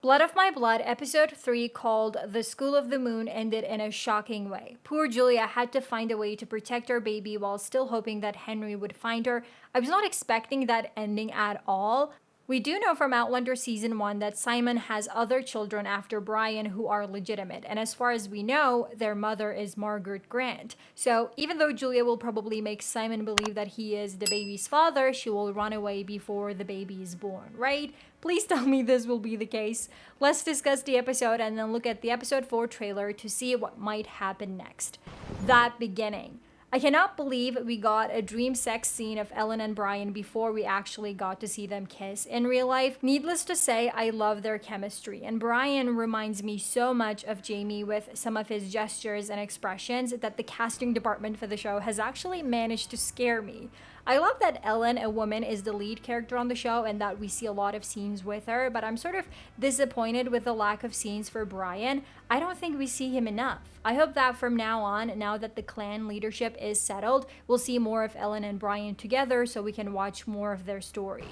Blood of My Blood, episode 3, called The School of the Moon, ended in a shocking way. Poor Julia had to find a way to protect her baby while still hoping that Henry would find her. I was not expecting that ending at all. We do know from Outlander season 1 that Simon has other children after Brian who are legitimate, and as far as we know, their mother is Margaret Grant. So even though Julia will probably make Simon believe that he is the baby's father, she will run away before the baby is born, right? Please tell me this will be the case. Let's discuss the episode and then look at the episode 4 trailer to see what might happen next. That beginning. I cannot believe we got a dream sex scene of Ellen and Brian before we actually got to see them kiss in real life. Needless to say, I love their chemistry, and Brian reminds me so much of Jamie with some of his gestures and expressions that the casting department for the show has actually managed to scare me. I love that Ellen, a woman, is the lead character on the show and that we see a lot of scenes with her, but I'm sort of disappointed with the lack of scenes for Brian. I don't think we see him enough. I hope that from now on, now that the clan leadership is settled, we'll see more of Ellen and Brian together so we can watch more of their story.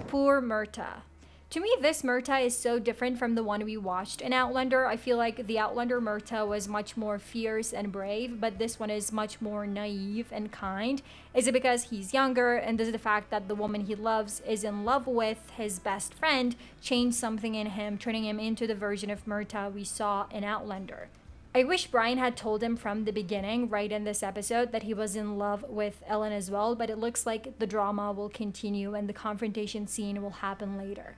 Poor Murtagh. To me, this Murtagh is so different from the one we watched in Outlander. I feel like the Outlander Murtagh was much more fierce and brave, but this one is much more naive and kind. Is it because he's younger, and does the fact that the woman he loves is in love with his best friend change something in him, turning him into the version of Murtagh we saw in Outlander? I wish Brian had told him from the beginning, right in this episode, that he was in love with Ellen as well, but it looks like the drama will continue and the confrontation scene will happen later.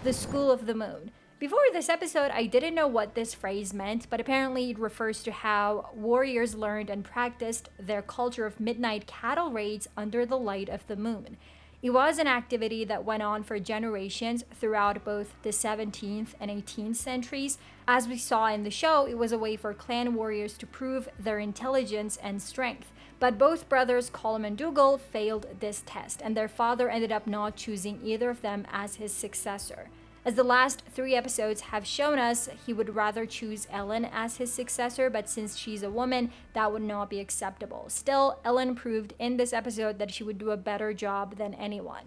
The School of the Moon. Before this episode, I didn't know what this phrase meant, but apparently it refers to how warriors learned and practiced their culture of midnight cattle raids under the light of the moon. It was an activity that went on for generations throughout both the 17th and 18th centuries. As we saw in the show, it was a way for clan warriors to prove their intelligence and strength. But both brothers, Colm and Dougal, failed this test, and their father ended up not choosing either of them as his successor. As the last 3 episodes have shown us, he would rather choose Ellen as his successor, but since she's a woman, that would not be acceptable. Still, Ellen proved in this episode that she would do a better job than anyone.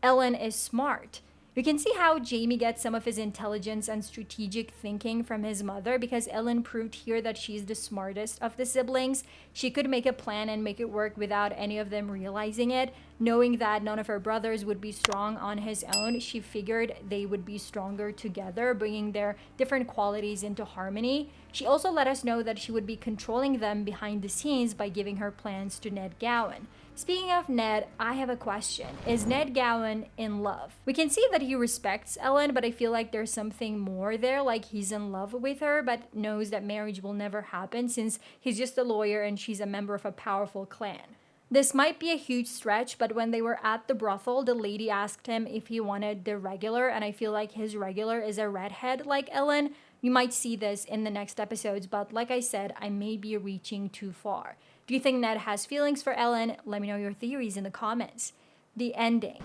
Ellen is smart. We can see how Jamie gets some of his intelligence and strategic thinking from his mother because Ellen proved here that she's the smartest of the siblings. She could make a plan and make it work without any of them realizing it. Knowing that none of her brothers would be strong on his own, she figured they would be stronger together, bringing their different qualities into harmony. She also let us know that she would be controlling them behind the scenes by giving her plans to Ned Gowan. Speaking of Ned, I have a question. Is Ned Gowan in love? We can see that he respects Ellen, but I feel like there's something more there, like he's in love with her, but knows that marriage will never happen since he's just a lawyer and she's a member of a powerful clan. This might be a huge stretch, but when they were at the brothel, the lady asked him if he wanted the regular, and I feel like his regular is a redhead like Ellen. You might see this in the next episodes, but like I said, I may be reaching too far. Do you think Ned has feelings for Ellen? Let me know your theories in the comments. The ending.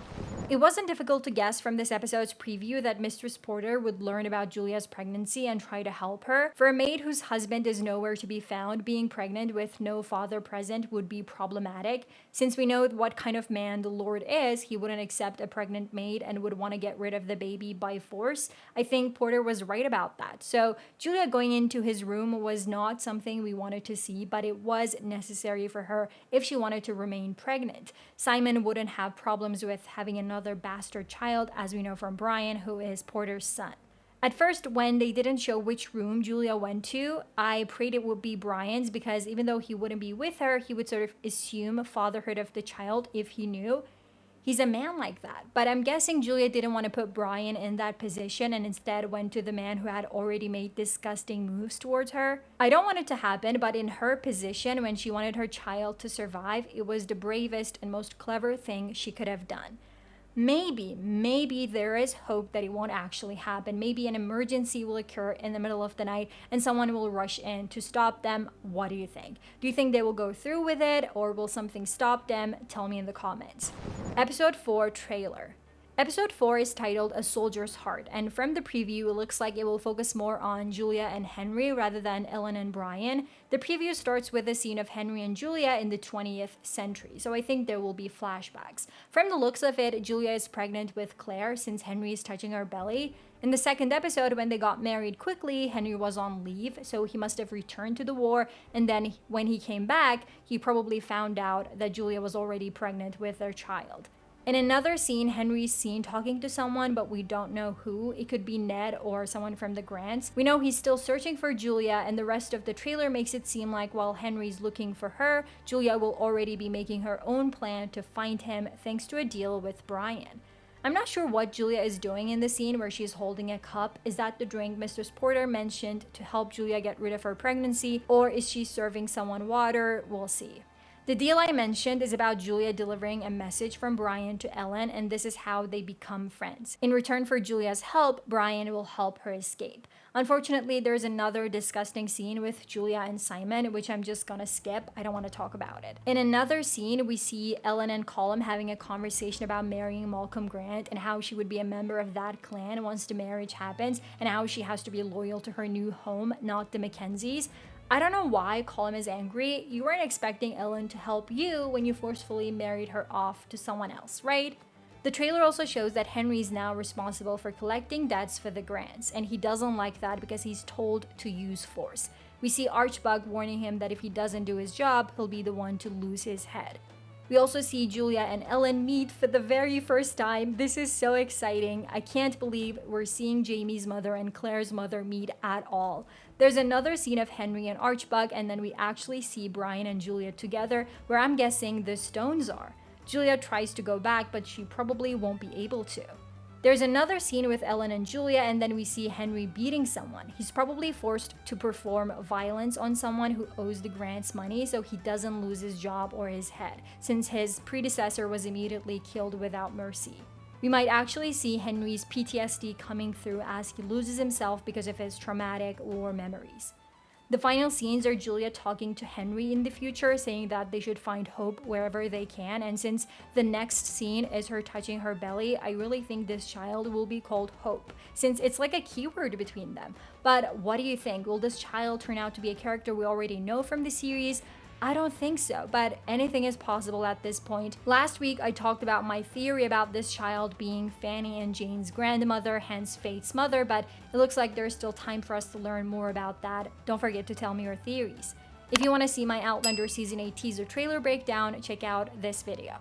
It wasn't difficult to guess from this episode's preview that Mistress Porter would learn about Julia's pregnancy and try to help her. For a maid whose husband is nowhere to be found, being pregnant with no father present would be problematic. Since we know what kind of man the Lord is, he wouldn't accept a pregnant maid and would want to get rid of the baby by force. I think Porter was right about that. So Julia going into his room was not something we wanted to see, but it was necessary for her if she wanted to remain pregnant. Simon wouldn't have problems with having another bastard child, as we know from Brian, who is Porter's son. At first, when they didn't show which room Julia went to, I prayed it would be Brian's because even though he wouldn't be with her, he would sort of assume fatherhood of the child if he knew. He's a man like that. But I'm guessing Julia didn't want to put Brian in that position and instead went to the man who had already made disgusting moves towards her. I don't want it to happen, but in her position, when she wanted her child to survive, it was the bravest and most clever thing she could have done. Maybe there is hope that it won't actually happen. Maybe an emergency will occur in the middle of the night and someone will rush in to stop them. What do you think? Do you think they will go through with it or will something stop them? Tell me in the comments. Episode 4 trailer. Episode 4 is titled A Soldier's Heart, and from the preview, it looks like it will focus more on Julia and Henry rather than Ellen and Brian. The preview starts with a scene of Henry and Julia in the 20th century, so I think there will be flashbacks. From the looks of it, Julia is pregnant with Claire since Henry is touching her belly. In the second episode, when they got married quickly, Henry was on leave, so he must have returned to the war, and then when he came back, he probably found out that Julia was already pregnant with their child. In another scene, Henry's seen talking to someone, but we don't know who. It could be Ned or someone from the Grants. We know he's still searching for Julia, and the rest of the trailer makes it seem like while Henry's looking for her, Julia will already be making her own plan to find him thanks to a deal with Brian. I'm not sure what Julia is doing in the scene where she's holding a cup. Is that the drink Mr. Porter mentioned to help Julia get rid of her pregnancy, or is she serving someone water? We'll see. The deal I mentioned is about Julia delivering a message from Brian to Ellen, and this is how they become friends. In return for Julia's help, Brian will help her escape. Unfortunately, there's another disgusting scene with Julia and Simon, which I'm just gonna skip. I don't want to talk about it. In another scene, we see Ellen and Colum having a conversation about marrying Malcolm Grant and how she would be a member of that clan once the marriage happens, and how she has to be loyal to her new home, not the Mackenzies. I don't know why Colum is angry. You weren't expecting Ellen to help you when you forcefully married her off to someone else, right? The trailer also shows that Henry is now responsible for collecting debts for the Grants, and he doesn't like that because he's told to use force. We see Archibald warning him that if he doesn't do his job, he'll be the one to lose his head. We also see Julia and Ellen meet for the very first time. This is so exciting. I can't believe we're seeing Jamie's mother and Claire's mother meet at all. There's another scene of Henry and Archibald, and then we actually see Brian and Julia together, where I'm guessing the stones are. Julia tries to go back, but she probably won't be able to. There's another scene with Ellen and Julia, and then we see Henry beating someone. He's probably forced to perform violence on someone who owes the Grants money so he doesn't lose his job or his head, since his predecessor was immediately killed without mercy. We might actually see Henry's PTSD coming through as he loses himself because of his traumatic war memories. The final scenes are Julia talking to Henry in the future, saying that they should find hope wherever they can, and since the next scene is her touching her belly, I really think this child will be called Hope, since it's like a keyword between them. But what do you think? Will this child turn out to be a character we already know from the series? I don't think so, but anything is possible at this point. Last week, I talked about my theory about this child being Fanny and Jane's grandmother, hence Faith's mother, but it looks like there's still time for us to learn more about that. Don't forget to tell me your theories. If you want to see my Outlander Season 8 teaser trailer breakdown, check out this video.